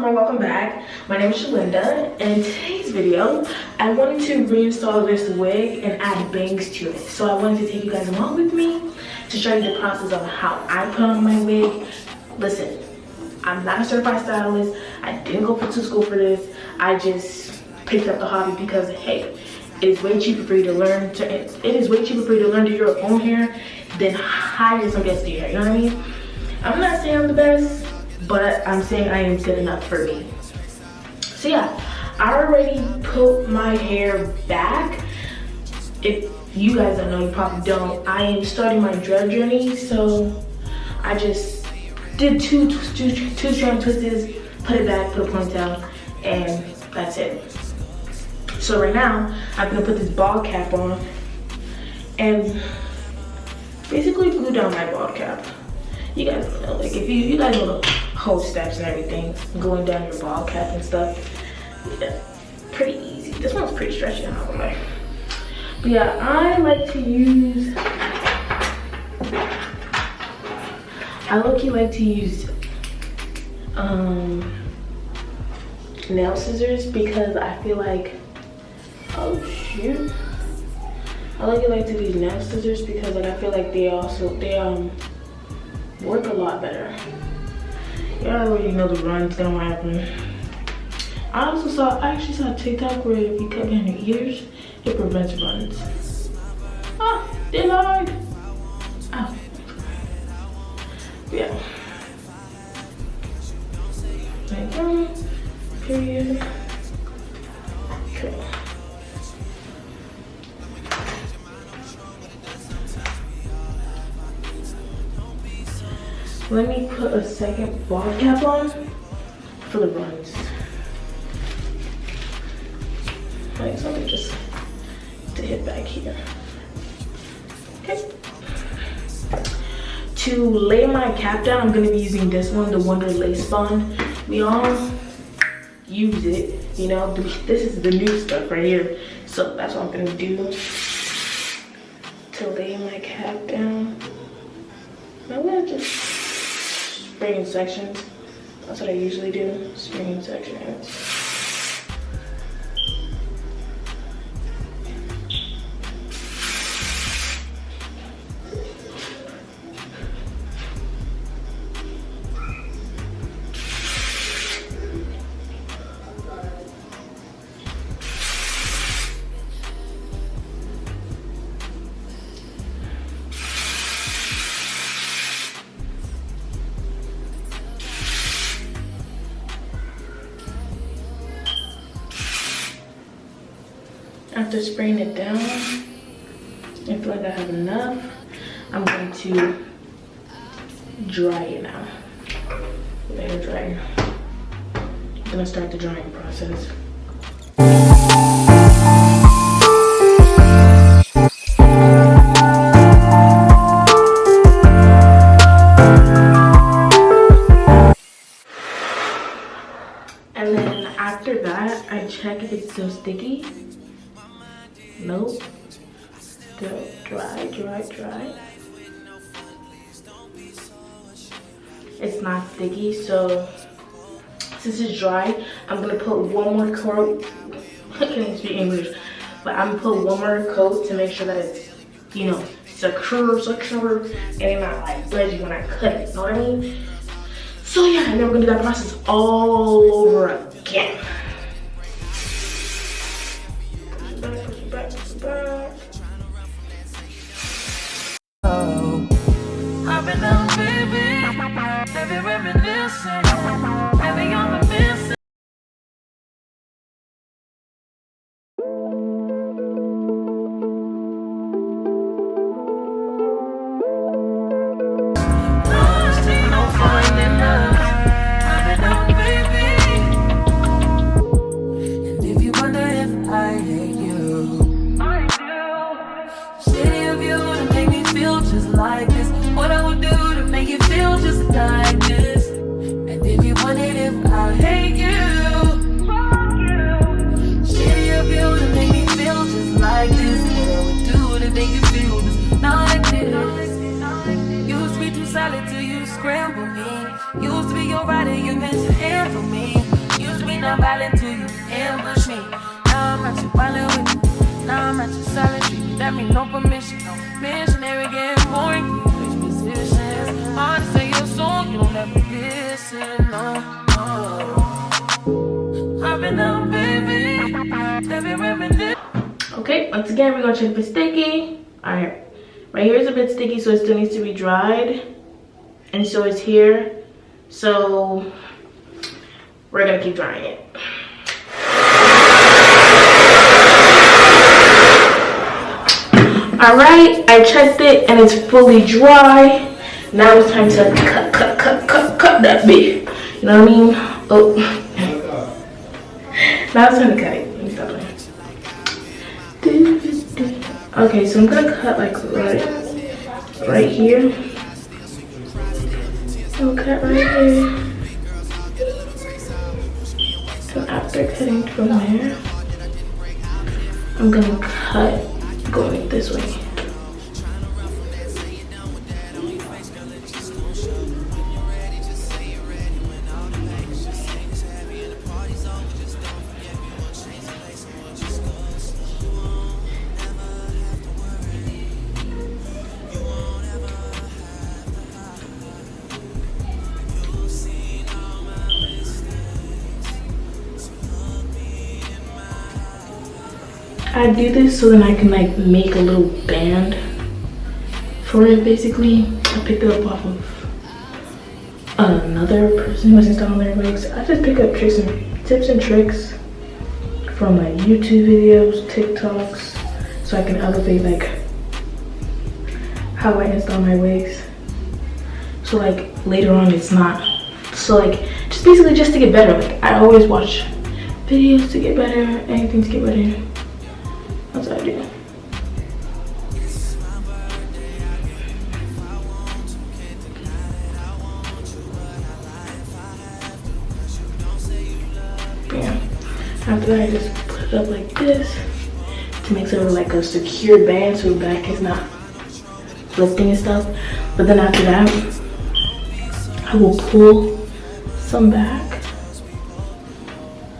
everyone, welcome back. My name is Shalinda, and in today's video I wanted to reinstall this wig and add bangs to it. So I wanted to take you guys along with me to show you the process of how I put on my wig. Listen, I'm not a certified stylist. I didn't go to school for this. I just picked up the hobby because hey, it is way cheaper for you to learn to do your own hair than hire somebody else to do your hair. You know what I mean? I'm not saying I'm the best, but I'm saying I am good enough for me. So yeah, I already put my hair back. If you guys don't know, you probably don't. I am starting my dread journey, so I just did two strand twists, put it back, put a ponytail, and that's it. So right now, I'm gonna put this bald cap on and basically glue down my bald cap. You guys know, like if you guys know the whole steps and everything, gluing down your bald cap and stuff, yeah, pretty easy. This one's pretty stretchy, I'm not gonna lie. But yeah, I like to use, nail scissors because I feel like, oh shoot. I like to use nail scissors because like I feel like they work a lot better. You already know the run's gonna happen. I actually saw a TikTok where if you cut behind your ears, it prevents runs. Ah, they lied. Oh. Yeah. Like that. Period. Okay. Let me put a second bald cap on for the runs. Like, so let me just to hit back here. Okay. To lay my cap down, I'm gonna be using this one, the Wonder Lace Bond. We all use it, you know. This is the new stuff right here. So that's what I'm gonna do to lay my cap down. I'm gonna just spray in sections. That's what I usually do, spray in sections. After spraying it down, I feel like I have enough. I'm going to dry it now. Let it dry. I'm gonna start the drying process. And then after that, I check if it's still sticky. Nope. Still dry. It's not sticky, so since it's dry, I'm gonna put one more coat. I can't even speak English, but I'm gonna put one more coat to make sure that it's, you know, secure, and not like budgy when I cut it. You know what I mean? So yeah, and then we're gonna do that process all over again. I've been down, baby, reminiscing, baby, I'm missing. Lost in no finding love. I've been down, baby. And if you wonder if I hate you, I do. City of you to make me feel just like this. What I would do to make you feel just like this. And if you wondered if I hate you, fuck you. Shitty of you to make me feel just like this. What I would do to make you feel just like this. Used to be too solid till you scramble me. Used to be your rider, you meant to handle me. I'm violent to you, ambush me. Now I'm at your violent with you. Now I'm at your silent treatment. That means no permission. No missionary getting boring. You switch positions. Hard to say your song, you don't ever listen. No. I've been down, baby. Okay, once again, we're gonna check if it's sticky. Alright, right here is a bit sticky, so it still needs to be dried. And so it's here. So we're gonna keep drying it. Alright, I checked it and it's fully dry. Now it's time to cut that bit. You know what I mean? Oh. Now it's time to cut it. Let me stop playing. Okay, so I'm gonna cut like right here. I'll cut right here. So after cutting from there, I'm gonna cut going this way. I do this so then I can like make a little band for it. Basically, I picked it up off of another person who was installing their wigs. I just pick up tips and tricks from like YouTube videos, TikToks, so I can elevate like how I install my wigs. So like later on it's not. So like just basically just to get better. Like I always watch videos to get better, anything to get better. That's what I do. Yeah. After that, I just put it up like this to make sort of like a secure band so the back is not lifting and stuff. But then after that, I will pull some back.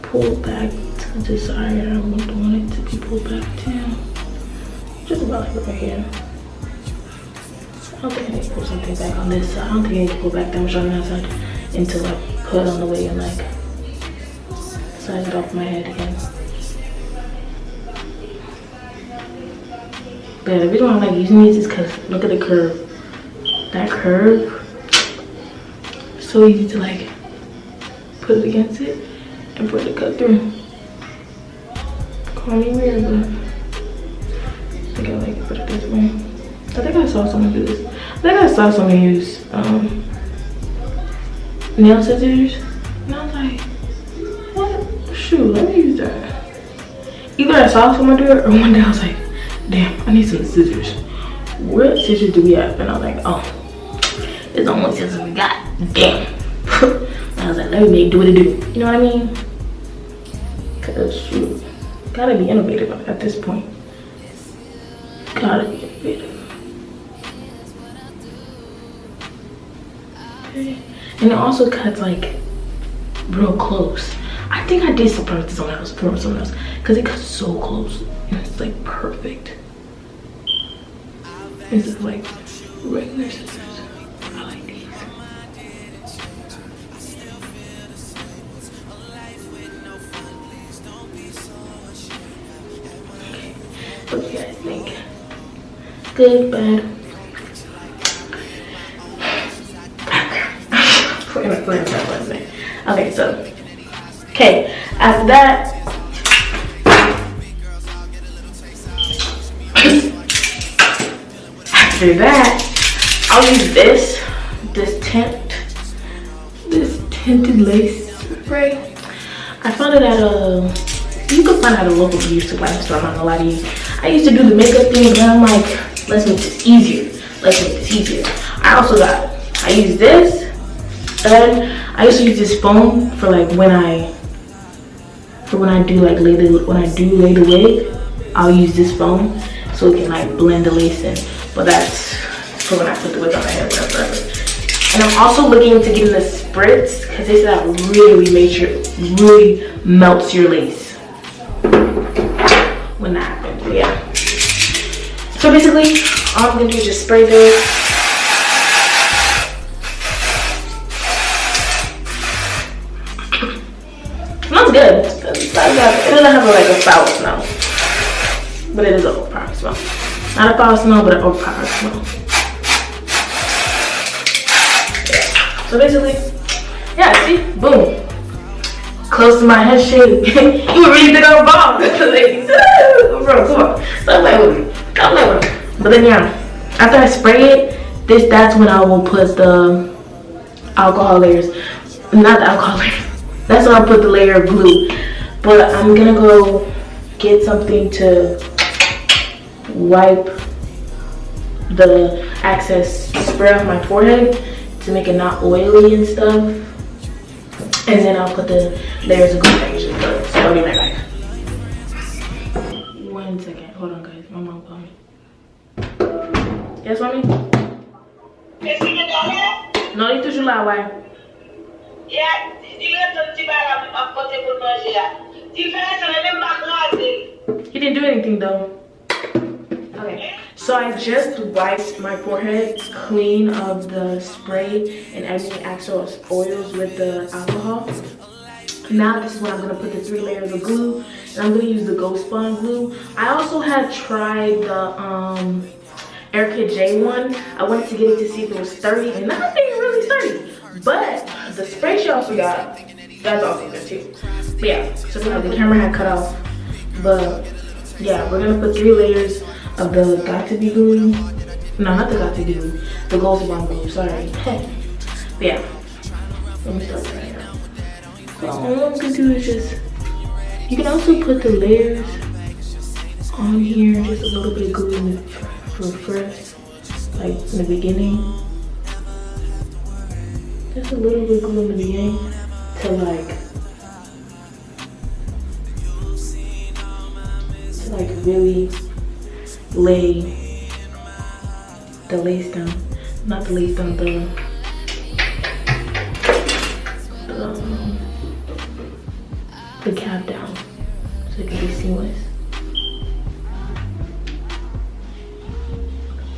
Pull back to the side. I want it to be pulled back too. Just about like right here. I don't think I need to pull something back on this side. I don't think I need to pull back that much on that side until I put on the wig and like size it off my head again. But yeah, the reason why I like using these is because look at the curve. That curve, so easy to like put it against it and for it to cut through. Call me weird, but I think I like put it this way. I think I saw someone do this. I think I saw someone use nail scissors, and I was like, what? Shoot, let me use that. Either I saw someone do it, or one day I was like, damn, I need some scissors. What scissors do we have? And I was like, oh, it's the only scissors we got. Damn. I was like, let me do what it do. You know what I mean? Cause shoot, gotta be innovative at this point. Gotta be innovative. Okay. And it also cuts like real close. I think I did surprise to someone else, because it cuts so close and it's like perfect. Instead of like regular scissors. I like these. Okay. What do you guys think? Good, bad? Okay, so okay, after that I'll use this tinted lace spray. I found it at you can find it at a local beauty supply store. I'm not gonna lie to you. I used to do the makeup thing, but I'm like, let's make this easier. I use this, and I used to use this foam for like when I do lay the wig. I'll use this foam so it can like blend the lace in. But that's for when I put the wig on my head, whatever. And I'm also looking into getting the spritz because they said that really melts your lace when that happens. But yeah. So basically, all I'm gonna do is just spray this. Smells good. It doesn't have like a foul smell, but it is an overpowering smell. Not a foul smell, but an overpowering smell. So basically, yeah, see, boom. Close to my head shape. You would really think I'm bomb. Ladies. Bro, come on. Stop playing with me. Stop playing with me. But then yeah, after I spray it, that's when I will put the alcohol layers. Not the alcohol layers. That's when I'll put the layer of glue. But I'm gonna go get something to wipe the excess spray off my forehead to make it not oily and stuff. And then I'll put the layers of glue that I usually put. So I'll be right back. 1 second. Hold on, guys. My mom called me. Yes, mommy? Non, il est toujours là, ouais. He didn't do anything though. Okay. So I just wiped my forehead clean of the spray and any excess oils with the alcohol. Now this is when I'm gonna put the 3 layers of glue, and I'm gonna use the Ghost Bond glue. I also had tried the Erica J one. I wanted to get it to see if it was sturdy, and I think it really sturdy. But the spray she also got, that's also good too. But yeah, so the camera had cut off. But yeah, we're gonna put 3 layers of the Got To Be glue. No, not the Got To Be glue. The Ghost Bond glue, sorry. But yeah, let me start right now. So all I'm gonna do is just, you can also put the layers on here, just a little bit of glue for first, like in the beginning. Just a little bit of glue in the beginning to really lay the lace down. Not the lace down, the cap down, so it can be seamless.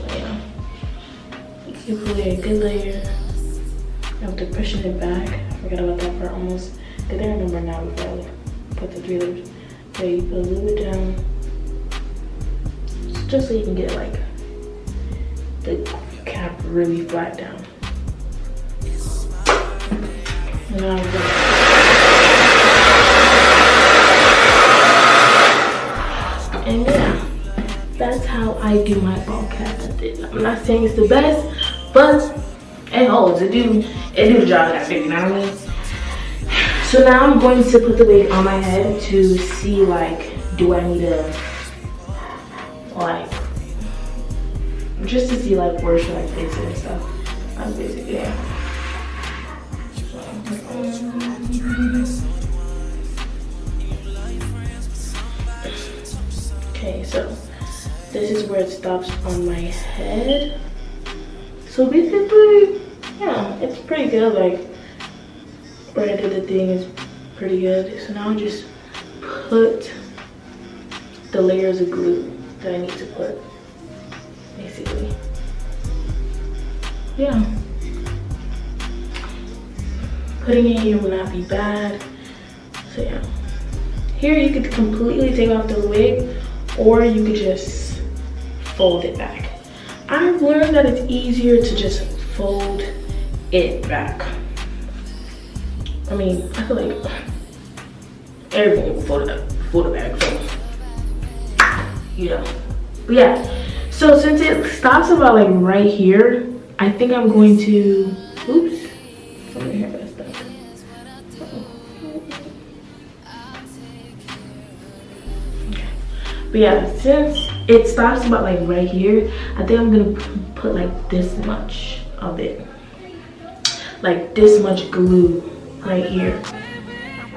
But yeah, you put a good layer after pushing it back. Forgot about that part almost. Cause I remember now we gotta put the 3 layers. So you put a little bit down, just so you can get like the cap really flat down. And now we're gonna, and yeah, that's how I do my ball cap method. I'm not saying it's the best, but it holds. It do the job that I think, you know what I mean? So now I'm going to put the wig on my head to see like, do I need to like, just to see like where should I place it and stuff. That's basically it. Okay, so this is where it stops on my head. So basically, yeah, it's pretty good. Like where I did the thing is pretty good. So now I just put the layers of glue that I need to put, basically. Yeah. Putting it here will not be bad. So yeah. Here you could completely take off the wig, or you could just fold it back. I've learned that it's easier to just fold it back. I mean, I feel like everything will fold it back, so, you know. But yeah, so since it stops about like right here, I think I'm going to, oops, something here got stuck. Okay. But yeah, since it stops about like right here, I think I'm gonna put like this much of it, like this much glue right here,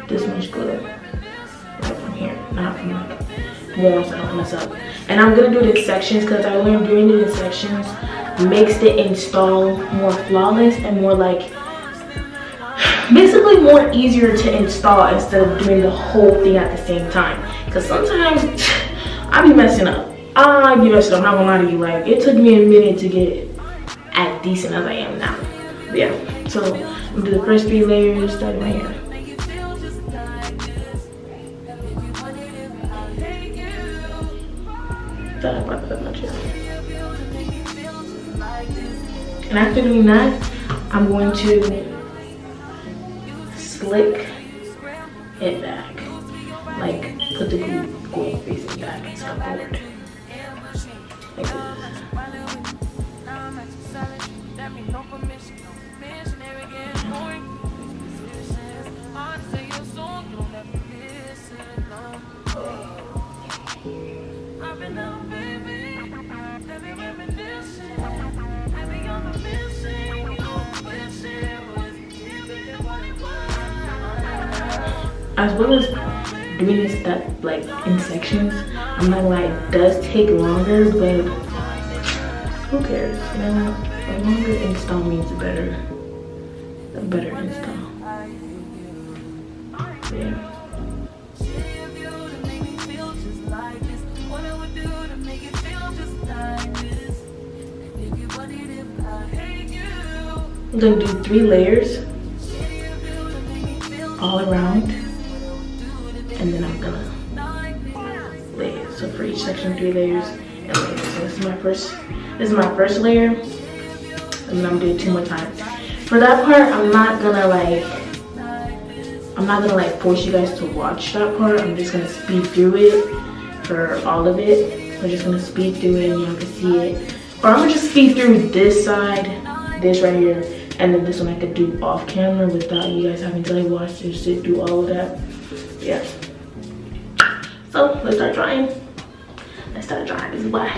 this much glue, right from here, not from like more, so I don't mess up. And I'm gonna do it in sections because I learned doing it in sections makes the install more flawless and more like, basically more easier to install instead of doing the whole thing at the same time. Because sometimes I be messing up. I'm not gonna lie to you. Like, it took me a minute to get as decent as I am now. But yeah, so I'm gonna do the first 3 layers starting right here. And after doing that, I'm going to slick it back, like put the glue facing back and stuff forward, like this. As well as doing this that like in sections, I'm not gonna lie, it does take longer, but who cares? You know, a longer install means a better install. Yeah. I'm gonna do 3 layers all around, and then I'm gonna lay it. So for each section, 3 layers and lay it. So this is my first layer, and then I'm doing 2 more times. For that part, I'm not gonna like force you guys to watch that part. I'm just gonna speed through it for all of it. I'm just gonna speed through it and y'all can see it. Or I'm gonna just speed through this side, this right here, and then this one I could do off camera without you guys having to like watch and sit through all of that. Yeah. So let's start drying. This is why.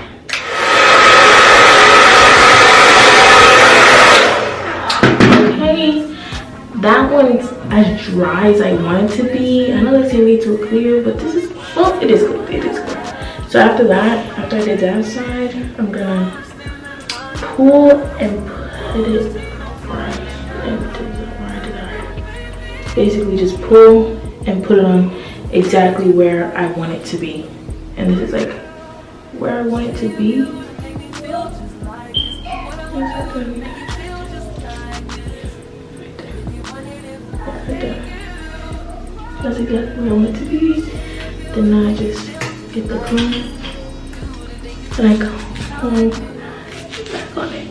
Okay, that one's as dry as I want it to be. I know that's gonna be too clear, but this is, well, it is clear. It is clear. So after that, after I did that side, I'm gonna pull and put it right into where I did that. Basically just pull and put it on exactly where I want it to be. And this is like where I want it to be. That's exactly where I want it to be. Then I just get the comb and I comb back on it.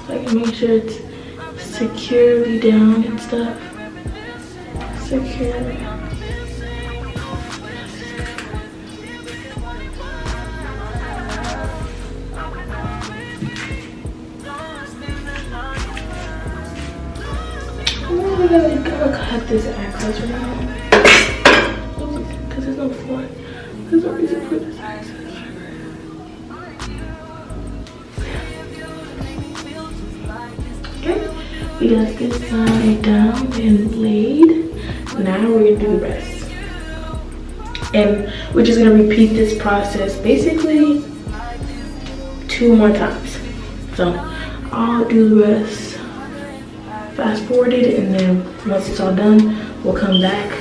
So I can make sure it's securely down and stuff. Securely. I'm gonna cut this access right now. Because there's no floor. There's no reason for this access. Okay, we got this side down and laid. Now we're gonna do the rest. And we're just gonna repeat this process basically 2 more times. So I'll do the rest fast forwarded, and then once it's all done, we'll come back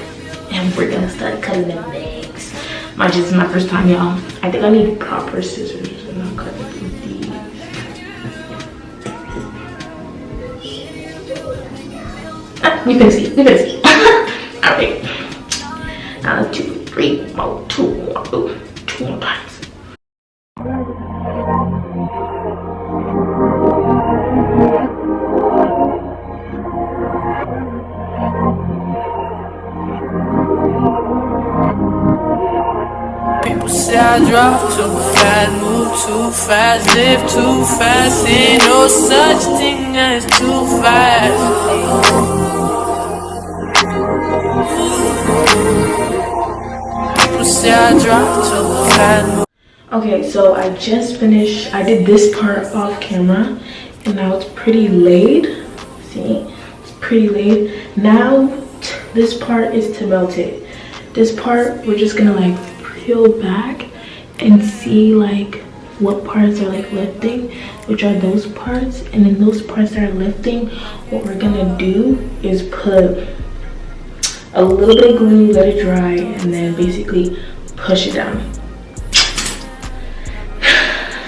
and we're gonna start cutting the legs. This is my first time, y'all. I think I need proper scissors and not cutting with these. We finna see. Alright. Now 2, 3, 4, 2 more times. Say I drop too fast, move too fast, live too fast. Ain't no such thing as too fast. People say I dropped too fast. Okay, so I just finished. I did this part off camera, and now it's pretty laid. See, it's pretty laid. Now this part is to melt it. This part we're just gonna like peel back and see like what parts are like lifting, which are those parts. And then those parts that are lifting, what we're gonna do is put a little bit of glue, let it dry, and then basically push it down.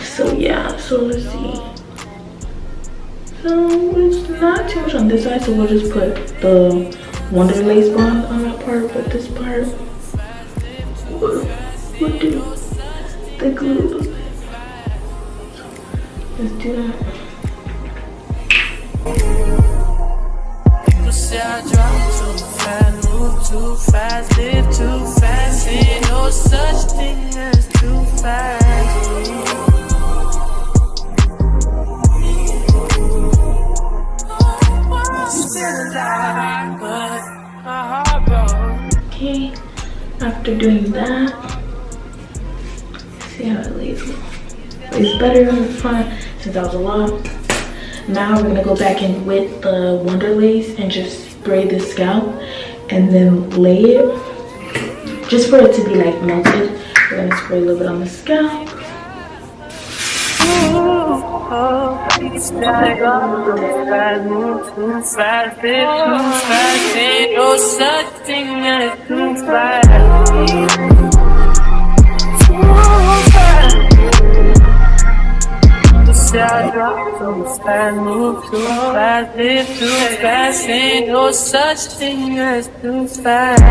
So yeah, so let's see. So it's not too much on this side, so we'll just put the Wonder Lace bond on that part, but this part we'll do the glue. So let's do that. People say I drop too fast, move too fast, live too fast. Ain't no such thing as too fast. Okay, after doing that, see how it lays. It's better on the front since that was a lot. Now we're gonna go back in with the Wonder Lace and just spray the scalp and then lay it. Just for it to be like melted, we're gonna spray a little bit on the scalp. Move too fast, live too fast. Ain't no such thing as too fast. Too fast. Say I drop too fast, move too fast, live too fast. Ain't no such thing as too fast.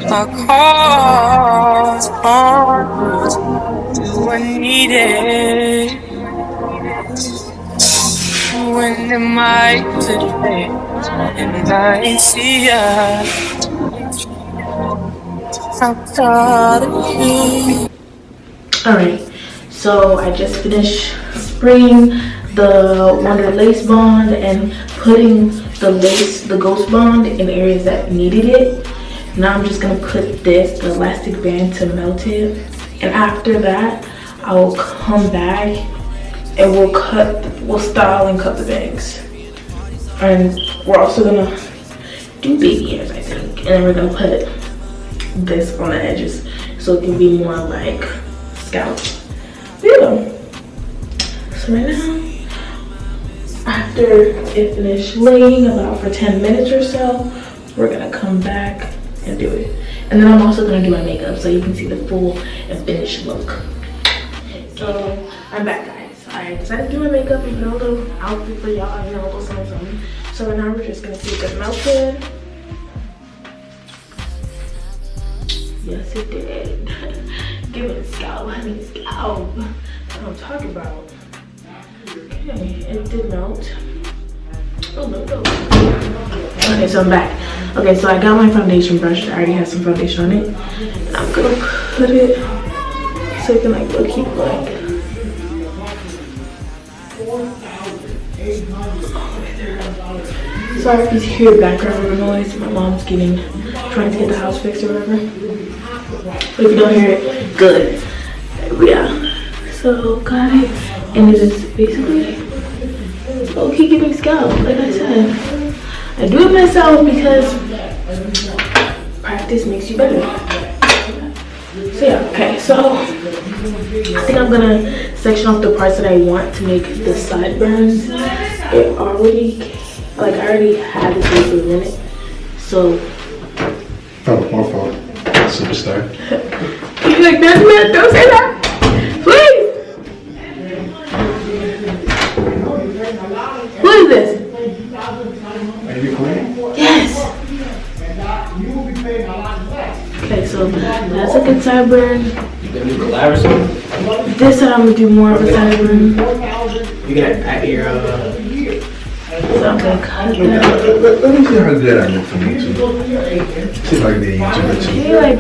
My call's on, do I need it? When am I today? And I ain't see ya. I'm tired of you. Alright, so I just finished spraying the Wonder Lace bond and putting the ghost bond in areas that needed it. Now I'm just gonna put the elastic band to melt it, and after that I will come back and we'll style and cut the bangs. And we're also gonna do baby hairs, I think, and then we're gonna put this on the edges so it can be more like scalp. Yeah. So right now, after it finished laying about for 10 minutes or so, we're gonna come back and do it. And then I'm also gonna do my makeup so you can see the full and finished look. So I'm back, guys. I decided to do my makeup and build an outfit for y'all, you know, a little something. So right now we're just gonna see if it melted. Yes, it did. Give it a scalp, honey, scalp. That's what I'm talking about. Okay, it did melt. Oh no, no. Okay, so I'm back. Okay, so I got my foundation brush. I already have some foundation on it. And I'm gonna put it so it can like keep like. Sorry if you hear background noise. My mom's trying to get the house fixed or whatever. But if you don't hear it, good. Yeah. So got it, and it is basically okay giving scalp. Like I said, I do it myself because practice makes you better. So yeah, okay. So I think I'm gonna section off the parts that I want to make the sideburns. It already, like I already had the papers in it, so. Oh, my fault. Superstar. You're like, man, don't say that, please. Who is this? Are you recording? Yes. Okay, so that's a good sideburn. You gonna do collab or something? This time I'm gonna do more of a sideburn. You gonna add your So I'm gonna cut that. Let me see how good I look from YouTube. See if I can be a YouTuber too. Hey, like,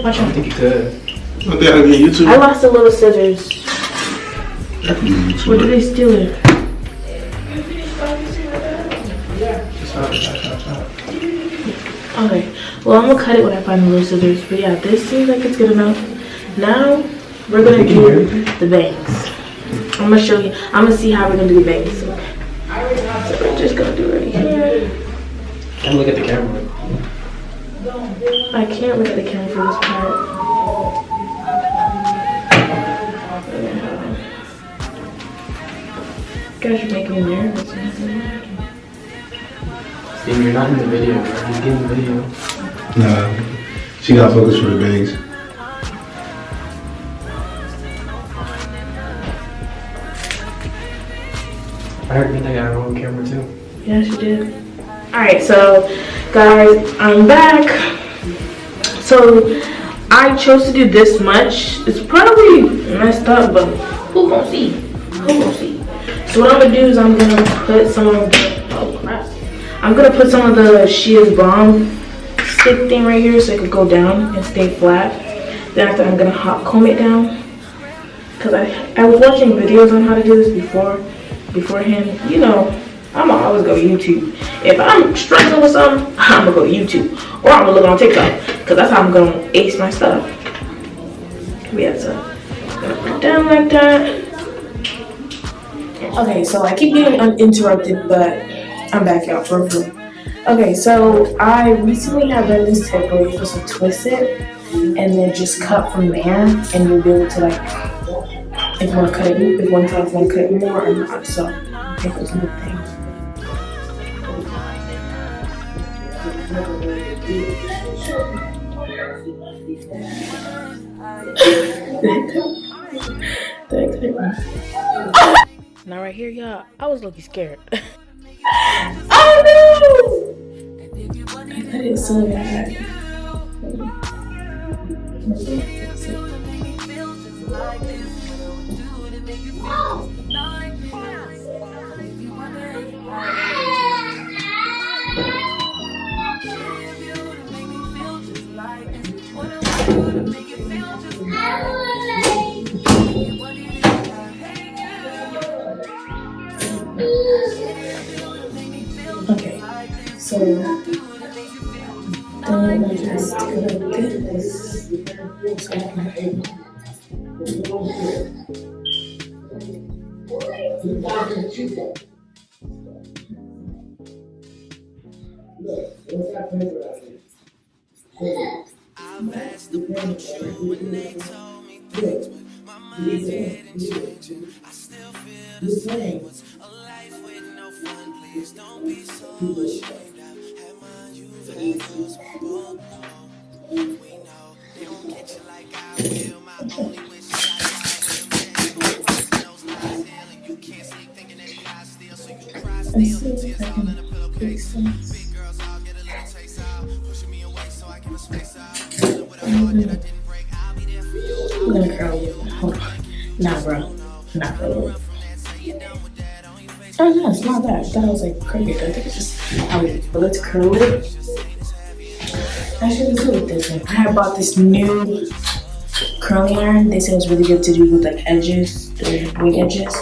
watch I out. think you could. I think I can be a YouTuber. I lost the little scissors. I can be a Where did YouTuber. they steal it? Stop. Okay, well I'm gonna cut it when I find the little scissors. But yeah, this seems like it's good enough. Now we're gonna do the bangs. I'm gonna show you. I'm gonna see how we're gonna do the bangs. Okay. So we're just gonna do it right here. And look at the camera. I can't look at the camera for this part. Guys, you're making me nervous. Steve, you're not in the video, bro. He's getting the video. Nah, she got focus for the bangs. I heard Minta got her own camera too. Yeah, she did. Alright, so guys, I'm back. So I chose to do this much. It's probably messed up, but who gonna see? Who gonna see? So what I'm gonna do is I'm gonna put some of the, oh crap. I'm gonna put some of the Shea's Balm stick thing right here so it could go down and stay flat. Then after I'm gonna hot comb it down. Cause I was watching videos on how to do this beforehand. You know, I'ma always go YouTube. If I'm struggling with something, I'm gonna go to YouTube. Or I'm gonna look on TikTok. Cause that's how I'm gonna ace my stuff. Yeah, so I'm gonna put it down like that. Okay, so I keep getting uninterrupted, but I'm back out for a few. Okay, so I recently have done this tip where you're supposed to twist it and then just cut from there, and you'll be able to like, if you want to cut it, if one time you want to cut it more or not. So I think it's a good thing. Now right here, y'all, I was looking scared. Oh no! I cut it so bad. Okay, so then I just go like this. I've asked about you when they told me things, but my mind's getting changing. I still feel the same. What's a life with no fun? Please don't be so ashamed. I've had mine, you've had yours. We both know. We know they don't get you like I feel. My only wish is I and you can't sleep thinking that you lie still, so you cry still. Tears all in a pillowcase. Big girls all get a little taste out, pushing me away so I give a space out. I'm gonna curl you. Hold on. Nah, bro. Nah, bro. Oh, yeah, it's not bad. I thought it was like crooked. I think it's just how it is. But let's curl it. Actually, let's do it this one. I have bought this new curling iron. They said it's really good to do with like edges, the wig edges.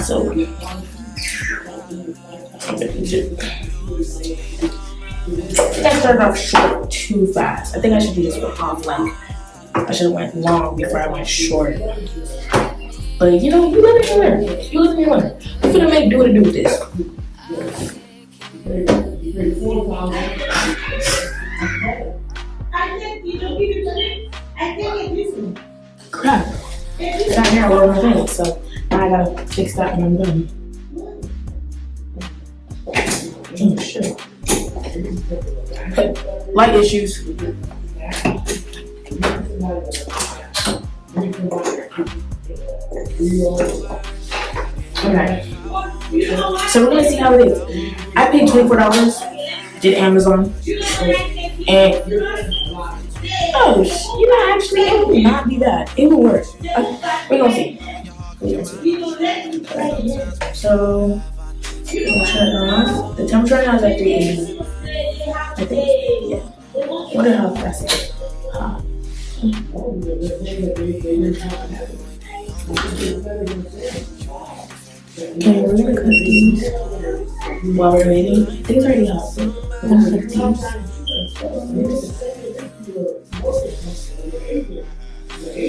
So, I think I started off short too fast. I think I should do this one off like, I should have went long before I went short. But you know, you live and you learn. You live and you learn. We're gonna make do what to do with this. Crap. I got hair all over my face, so now I gotta fix that when I'm done. Oh shit. Light issues. Okay. So we're gonna see how it is. I paid $24, did Amazon, and oh, you know, actually it will not be bad. It will work. We're gonna see. So I'm gonna turn it on. The temperature right now is at 380. I think, yeah. Wonder how fast it is. Hot. Okay, we're gonna cut these. while we're waiting. I think it's already hot. I'm gonna fix these. Okay,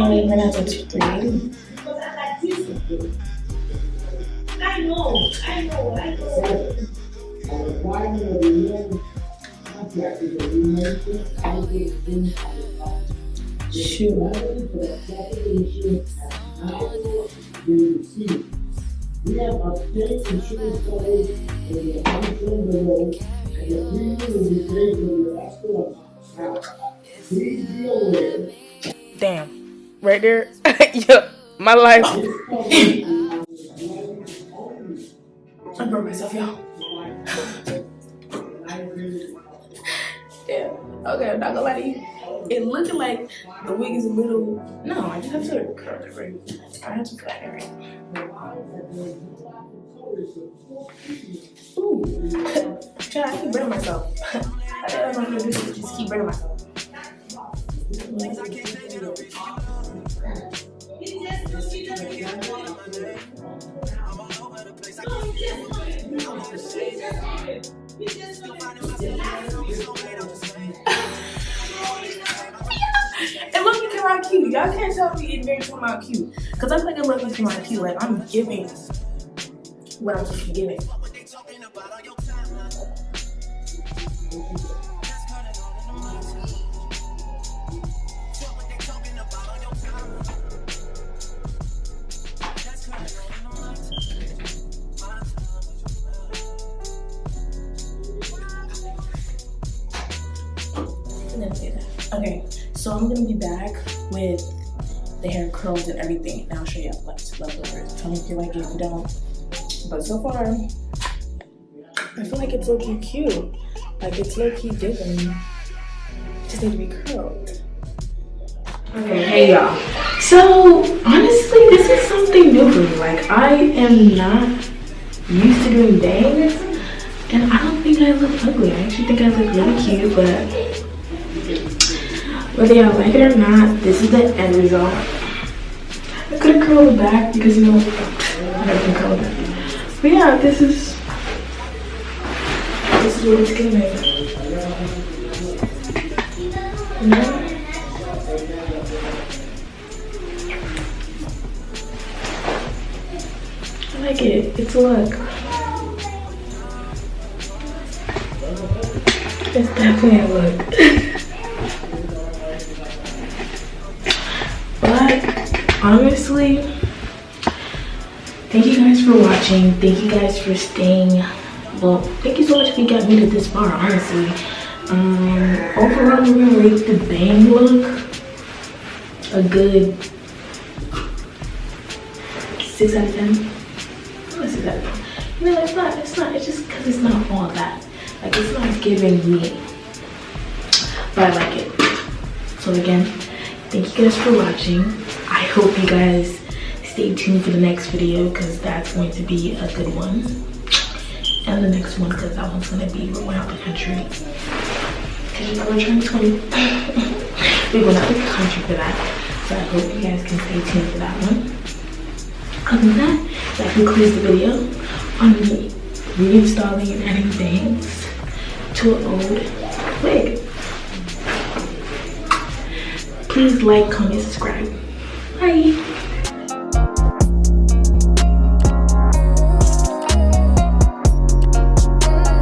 we're gonna have to do 3. Shoot. We have obtained insurance coverage for the uninsured below, and the premium will be paid for the hospital. Please be aware. Damn. Right there. Yeah, my life. I broke myself, y'all. Yeah. Okay, I'm not gonna lie to you. It looking like the wig is a little. No, I just have to curl it right. I have to flatten it right. Ooh. God, I keep burning myself. I think I'm gonna do this. Just keep burning myself. And look, you came out cute. Y'all can't tell me it didn't come out cute. Because I feel like it looking came out cute. Like, I'm giving what I'm supposed to be giving. Okay, so I'm gonna be back with the hair curls and everything, and I'll show you leftovers. Tell me if you like it, if you don't. But so far, I feel like it's low-key cute. Like, it's low-key giving. Just need to be curled. Okay, hey y'all. So honestly, this is something new for me. Like, I am not used to doing bangs, and I don't think I look ugly. I actually think I look really cute, but whether y'all like it or not, this is the end result. I could have curled the back because, you know, I never can curl it back. But yeah, this is what it's giving. You know? I like it. It's a look. It's definitely a look. But honestly, thank you guys for watching. Thank you guys for staying. Well, thank you so much if you got me to this far, honestly. Overall, we're gonna rate the bang look a good 6 out of 10. Let's see that. You know, it's not, it's just because it's not all that. Like, it's not giving me. But I like it. So again, thank you guys for watching. I hope you guys stay tuned for the next video because that's going to be a good one. And the next one, because that one's going to be we're going out the country. Because you know we're turning 20. We're going out the country for that. So I hope you guys can stay tuned for that one. Other than that concludes the video on me reinstalling and adding bangs to an old wig. Please like, comment, subscribe. Bye.